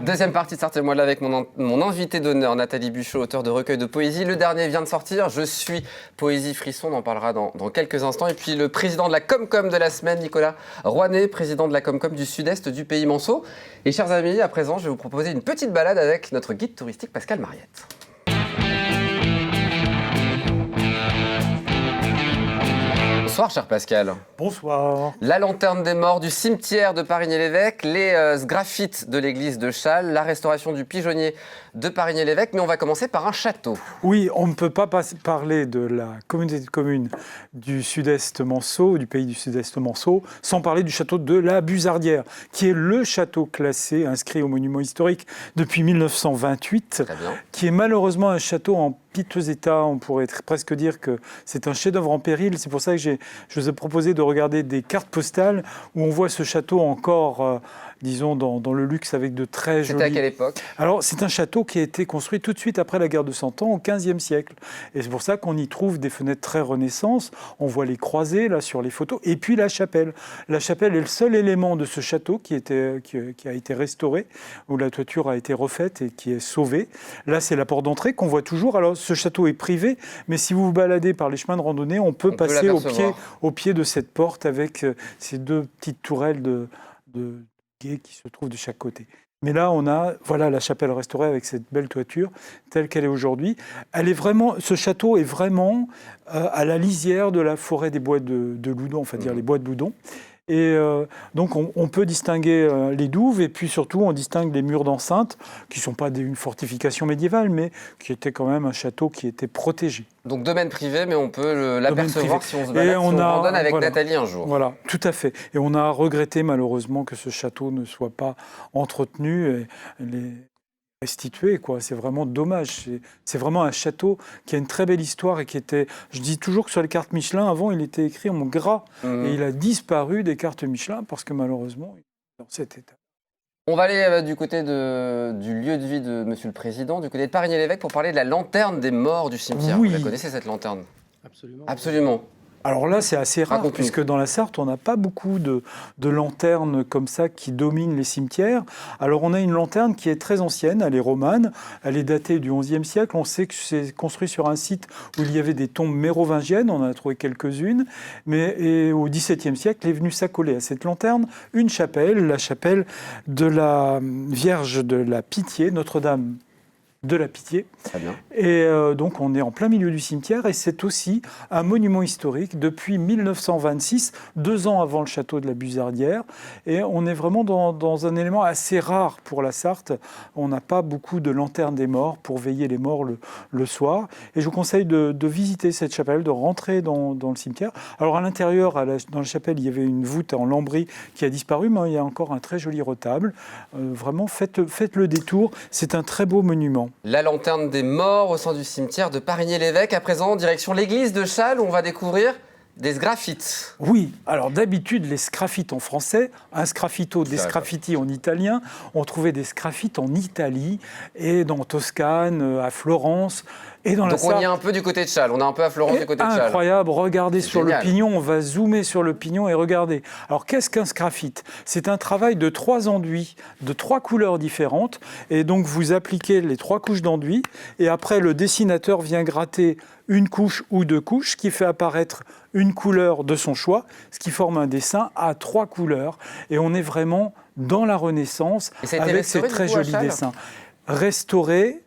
Deuxième partie de Sortez-moi de là avec mon invité d'honneur, Nathalie Buchot, auteure de recueils de poésie. Le dernier vient de sortir, Je suis Poésie Frisson, on en parlera dans quelques instants. Et puis le président de la Comcom de la semaine, Nicolas Rouanet, président de la Comcom du sud-est du pays Manceau. Et chers amis, à présent, je vais vous proposer une petite balade avec notre guide touristique Pascal Mariette. Bonsoir, cher Pascal. Bonsoir. La lanterne des morts du cimetière de Parigny-l'Évêque, les sgraffites de l'église de Chasles, la restauration du pigeonnier de Parigny-l'Évêque. Mais on va commencer par un château. Oui, on ne peut pas parler de la communauté de communes du sud-est Manceau, du pays du sud-est Manceau, sans parler du château de la Buzardière, qui est le château classé, inscrit au monument historique depuis 1928, qui est malheureusement un château en piteux état. On pourrait presque dire que c'est un chef-d'œuvre en péril. C'est pour ça que je vous ai proposé de regarder des cartes postales où on voit ce château encore, disons, dans le luxe avec de très jolis... C'était à quelle époque ? Alors, c'est un château qui a été construit tout de suite après la guerre de Cent Ans, au XVe siècle. Et c'est pour ça qu'on y trouve des fenêtres très Renaissance. On voit les croisées, là, sur les photos. Et puis la chapelle. La chapelle est le seul élément de ce château qui a été restauré, où la toiture a été refaite et qui est sauvée. Là, c'est la porte d'entrée qu'on voit toujours. Alors, ce château est privé, mais si vous vous baladez par les chemins de randonnée, on peut passer au pied de cette porte avec ces deux petites tourelles de guet qui se trouvent de chaque côté. Mais là, on a la chapelle restaurée avec cette belle toiture telle qu'elle est aujourd'hui. Ce château est vraiment à la lisière de la forêt des bois de Loudon, enfin dire les bois de Loudon. Et donc, on peut distinguer les douves et puis surtout, on distingue les murs d'enceinte qui ne sont pas une fortification médiévale, mais qui étaient quand même un château qui était protégé. Donc, domaine privé, mais on peut l'apercevoir si on se balade, si on randonne avec Nathalie un jour. Voilà, tout à fait. Et on a regretté malheureusement que ce château ne soit pas entretenu. Restitué, quoi. C'est vraiment dommage. C'est vraiment un château qui a une très belle histoire et qui était... Je dis toujours que sur les cartes Michelin, avant, il était écrit en gras. Et il a disparu des cartes Michelin parce que malheureusement, il est dans cet état. On va aller du côté du lieu de vie de Monsieur le Président, du côté de Parigny-l'Évêque, pour parler de la lanterne des morts du cimetière. Oui. Vous la connaissez, cette lanterne ? Absolument. Absolument. Alors là, c'est assez rare, puisque dans la Sarthe, on n'a pas beaucoup de lanternes comme ça qui dominent les cimetières. Alors on a une lanterne qui est très ancienne, elle est romane, elle est datée du XIe siècle. On sait que c'est construit sur un site où il y avait des tombes mérovingiennes, on en a trouvé quelques-unes. Et au XVIIe siècle, est venue s'accoler à cette lanterne une chapelle, la chapelle de la Vierge de la Pitié, Notre-Dame de la Pitié. Très bien. Et donc on est en plein milieu du cimetière et c'est aussi un monument historique depuis 1926, 2 ans avant le château de la Buzardière. Et on est vraiment dans un élément assez rare pour la Sarthe. On n'a pas beaucoup de lanternes des morts pour veiller les morts le soir. Et je vous conseille de visiter cette chapelle, de rentrer dans le cimetière. Alors à l'intérieur, dans la chapelle, il y avait une voûte en lambris qui a disparu, mais il y a encore un très joli retable. Vraiment, faites le détour. C'est un très beau monument. La lanterne des morts au sein du cimetière de Parigny-l'Évêque. À présent, direction l'église de Chasles, où on va découvrir des sgraffites. Oui, alors d'habitude, les sgraffites en français, un sgraffito, des sgraffiti en italien, on trouvait des sgraffites en Italie et dans Toscane, à Florence. Et dans Donc on y est un peu du côté de Chasles, on est un peu à Florence du côté de Chasles. Incroyable, regardez sur génial. Le pignon, on va zoomer sur le pignon et regardez. Alors qu'est-ce qu'un sgraffite ? C'est un travail de 3 enduits, de 3 couleurs différentes, et donc vous appliquez les 3 couches d'enduit, et après le dessinateur vient gratter une couche ou 2 couches, qui fait apparaître une couleur de son choix, ce qui forme un dessin à 3 couleurs, et on est vraiment dans la Renaissance avec ces très jolis dessins. Restauré,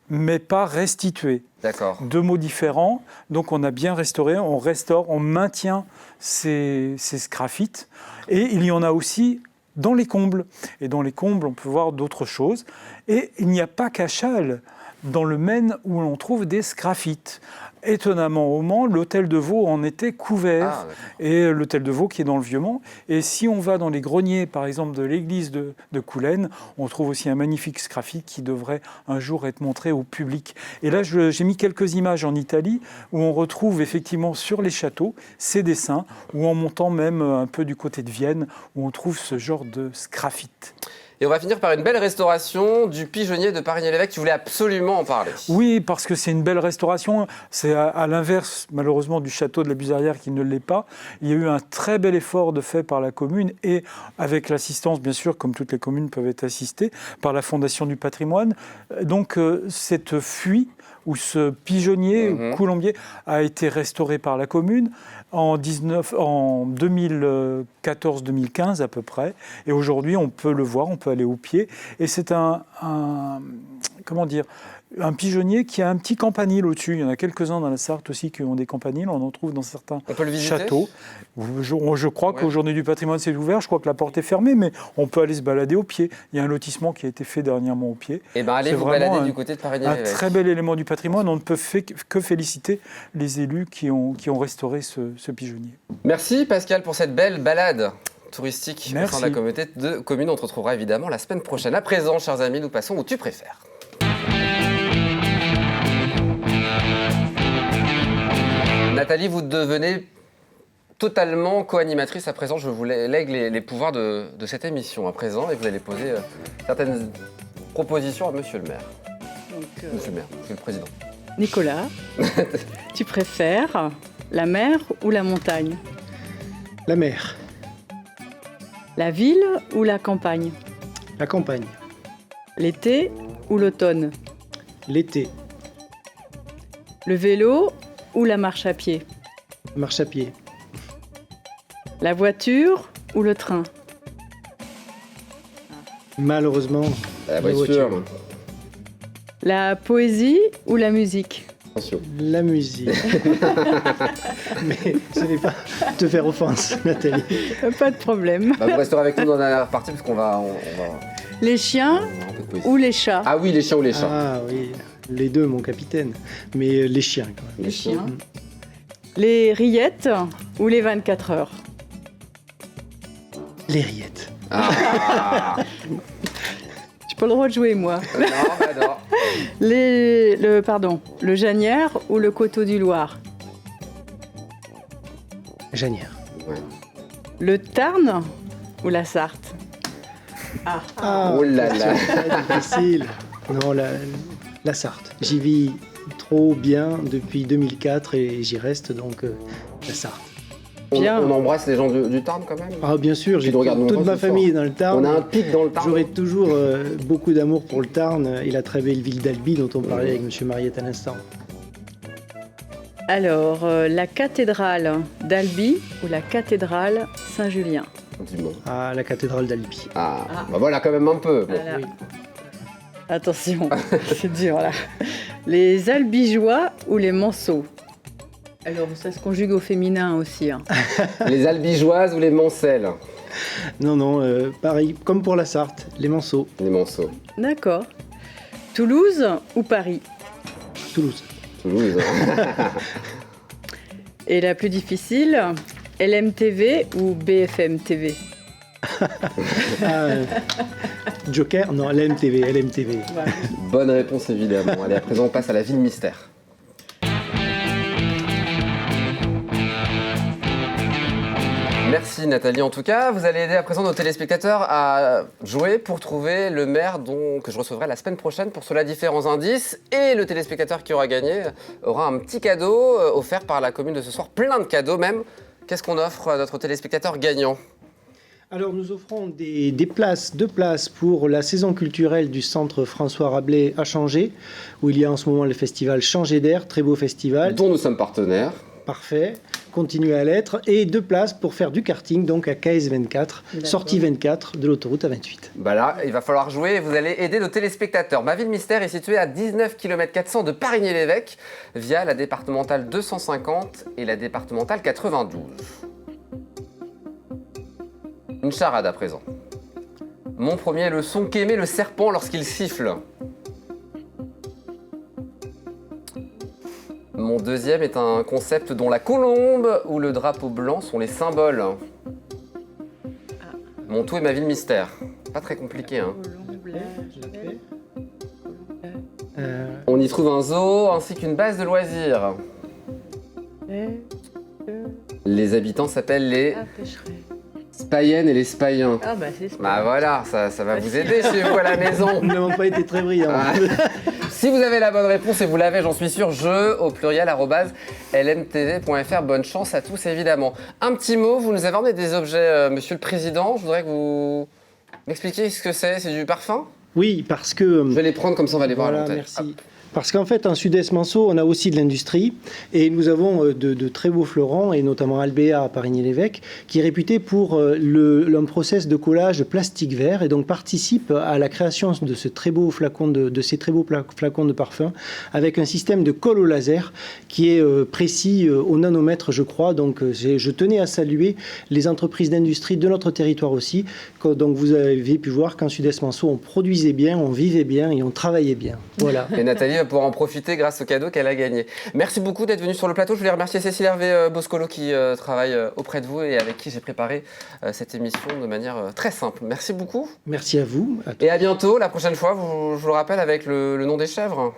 mais pas restitué. D'accord. 2 mots différents. Donc on a bien restauré, on restaure, on maintient ces sgraffites. Et il y en a aussi dans les combles. Et dans les combles, on peut voir d'autres choses. Et il n'y a pas qu'à Chasles, dans le Maine, où l'on trouve des sgraffites. Étonnamment, au Mans, l'hôtel de Vaux en était couvert, et l'hôtel de Vaux qui est dans le Vieux-Mans. Et si on va dans les greniers, par exemple, de l'église de Coulaines, on trouve aussi un magnifique sgraffite qui devrait un jour être montré au public. Et là, j'ai mis quelques images en Italie, où on retrouve effectivement sur les châteaux ces dessins, ou en montant même un peu du côté de Vienne, où on trouve ce genre de sgraffite. Et on va finir par une belle restauration du pigeonnier de Parigny-l'Évêque. Tu voulais absolument en parler. Oui, parce que c'est une belle restauration. C'est à l'inverse, malheureusement, du château de la Buzarrière qui ne l'est pas. Il y a eu un très bel effort de fait par la commune et avec l'assistance, bien sûr, comme toutes les communes peuvent être assistées, par la Fondation du patrimoine. Donc, cette fuie où ce pigeonnier ou colombier a été restauré par la commune en 2014-2015 à peu près. Et aujourd'hui, on peut le voir, on peut aller au pied. Et c'est comment dire, un pigeonnier qui a un petit campanile au-dessus. Il y en a quelques-uns dans la Sarthe aussi qui ont des campaniles. On en trouve dans certains châteaux. Je crois qu'au Journée du patrimoine, c'est ouvert. Je crois que la porte est fermée, mais on peut aller se balader au pied. Il y a un lotissement qui a été fait dernièrement au pied. Et bien, allez vous balader du côté de Parigny-l'Évêque. Un très bel élément du patrimoine. On ne peut que féliciter les élus qui ont restauré ce pigeonnier. Merci Pascal pour cette belle balade touristique au sein de la communauté de communes. On se retrouvera évidemment la semaine prochaine. À présent, chers amis, nous passons où tu préfères. Nathalie, vous devenez totalement co-animatrice à présent. Je vous lègue les pouvoirs de cette émission à présent et vous allez poser certaines propositions à Monsieur le maire. Monsieur le maire, Monsieur le président. Nicolas, tu préfères la mer ou la montagne? La mer. La ville ou la campagne? La campagne. L'été ou l'automne? L'été. Le vélo ou la marche à pied? Marche à pied. La voiture ou le train? Malheureusement, la voiture. La poésie ou la musique? La musique. Mais ce n'est pas te faire offense, Nathalie. Pas de problème. Vous resterez avec nous dans la dernière partie parce qu'on va... Les chiens ou les chats? Ah oui, les chiens ou les chats. Ah oui, les deux, mon capitaine. Mais les chiens, quand même. Les chiens. Les rillettes ou les 24 heures? Les rillettes. Ah. J'ai pas le droit de jouer, moi. Non. Le Janière ou le Coteau du Loir? Janière. Ouais. Le Tarn ou la Sarthe? Oh là là. C'est difficile. Non, la Sarthe. J'y vis trop bien depuis 2004 et j'y reste, donc la Sarthe. On embrasse les gens du Tarn quand même. Ah bien sûr, j'ai toute ma famille dans le Tarn. On a un pic dans le Tarn. J'aurai toujours beaucoup d'amour pour le Tarn et la très belle ville d'Albi dont on parlait avec M. Mariette à l'instant. Alors, la cathédrale d'Albi ou la cathédrale Saint-Julien? Ah, la cathédrale d'Albi. Bah voilà, quand même un peu. Bon. Voilà. Oui. Attention, c'est dur là. Les albigeois ou les manceaux? Alors, ça se conjugue au féminin aussi. Hein. Les albigeoises ou les mancelles? Non, pareil, comme pour la Sarthe, les manceaux. Les manceaux. D'accord. Toulouse ou Paris? Toulouse. Toulouse. Et la plus difficile, LMTV ou BFM TV? Joker? Non, LMTV. Voilà. Bonne réponse évidemment. Allez, à présent on passe à la ville mystère. Merci Nathalie en tout cas. Vous allez aider à présent nos téléspectateurs à jouer pour trouver le maire que je recevrai la semaine prochaine pour cela différents indices. Et le téléspectateur qui aura gagné aura un petit cadeau offert par la commune de ce soir. Plein de cadeaux même. Qu'est-ce qu'on offre à notre téléspectateur gagnant ? Alors nous offrons deux places pour la saison culturelle du centre François Rabelais à Changé, où il y a en ce moment le festival Changer d'air, très beau festival. Dont nous sommes partenaires. Parfait, continuez à l'être. Et 2 places pour faire du karting, donc à KS24, sortie 24 de l'autoroute A28. Bah là, il va falloir jouer et vous allez aider nos téléspectateurs. Ma ville mystère est située à 19 km 400 de Parigny-l'Évêque via la départementale 250 et la départementale 92. Une charade à présent. Mon premier est le son qu'émet le serpent lorsqu'il siffle. Mon deuxième est un concept dont la colombe ou le drapeau blanc sont les symboles. Mon tout est ma ville mystère. Pas très compliqué, hein. On y trouve un zoo ainsi qu'une base de loisirs. Les habitants s'appellent les Spayen et les Spayens. Ah bah c'est Bah voilà, ça va vous aider chez vous à la maison. Nous n'avons pas été très brillants. Ah. Si vous avez la bonne réponse, et vous l'avez, j'en suis sûr, au pluriel, @lmtv.fr. Bonne chance à tous, évidemment. Un petit mot, vous nous avez emmené des objets, Monsieur le Président. Je voudrais que vous m'expliquiez ce que c'est. C'est du parfum? Oui, parce que... Je vais les prendre comme ça, on va les voir à Voilà, l'antenne. merci. Parce qu'en fait, en Sud-Est Manceau, on a aussi de l'industrie et nous avons de très beaux fleurons, et notamment Albéa à Parigny-l'Évêque, qui est réputé pour un process de collage plastique vert et donc participe à la création de ce très beau flacon de ces très beaux flacons de parfum avec un système de colle au laser qui est précis au nanomètre, je crois. Donc, je tenais à saluer les entreprises d'industrie de notre territoire aussi. Donc, vous avez pu voir qu'en Sud-Est Manceau, on produisait bien, on vivait bien et on travaillait bien. Voilà. Et Nathalie va pouvoir en profiter grâce au cadeau qu'elle a gagné. Merci beaucoup d'être venue sur le plateau. Je voulais remercier Cécile Hervé Boscolo qui travaille auprès de vous et avec qui j'ai préparé cette émission de manière très simple. Merci beaucoup. Merci à vous. Et à bientôt, la prochaine fois, je vous le rappelle, avec le nom des chèvres.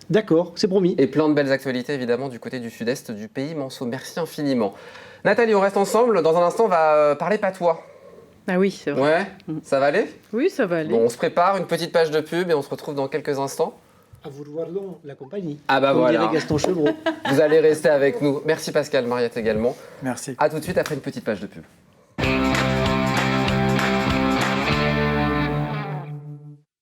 D'accord, c'est promis. Et plein de belles actualités, évidemment, du côté du sud-est du pays Manceau. Merci infiniment. Nathalie, on reste ensemble. Dans un instant, on va parler patois. Ah oui, c'est vrai. Ouais, ça va aller? Oui, ça va aller. Bon, on se prépare, une petite page de pub et on se retrouve dans quelques instants. À vous de voir donc la compagnie. Ah bah Comme voilà. dirait Gaston Chevreau. Vous allez rester avec nous. Merci Pascal, Mariette également. Merci. A tout de suite après une petite page de pub.